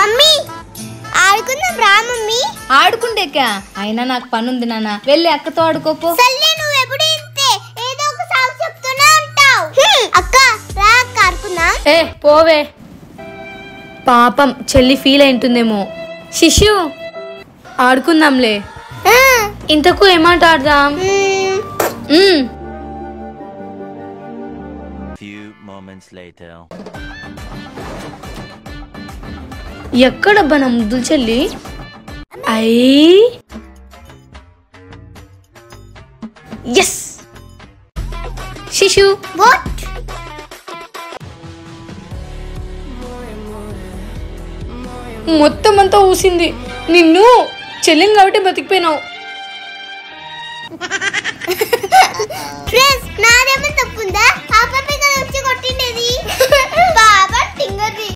Mummy ఆడుకుందాం రా mummy. ఆడుకుంటేకా అయినా నాకు పని ఉంది నాన్న, వెళ్ళి అక్కతో ఆడుకోపో. సర్లే, నువ్వు ఎప్పుడు ఇంతే ఏదో ఒక సాగు చెప్తూనే ఉంటావు. అక్క రా అక్క ఆడుకుందాం. ఏ పోవే, పాపం చెల్లి ఫీల్ అయింటుందేమో. శిశు ఆడుకుందాంలే. ఇంతకు ఏమాట ఆడదాం? ఎక్కడబ్బా నా ముద్దులు చెల్లి? ఎస్ శిశు. వాట్? మొత్తం అంతా ఊసింది. నిన్ను చెల్లిని కాబట్టి బతికిపోయినావు. నాదేమో తప్పుందా? ఆ పాప ఇక్కడ వచ్చి కొట్టిండేది. బాబా టింగర్ది.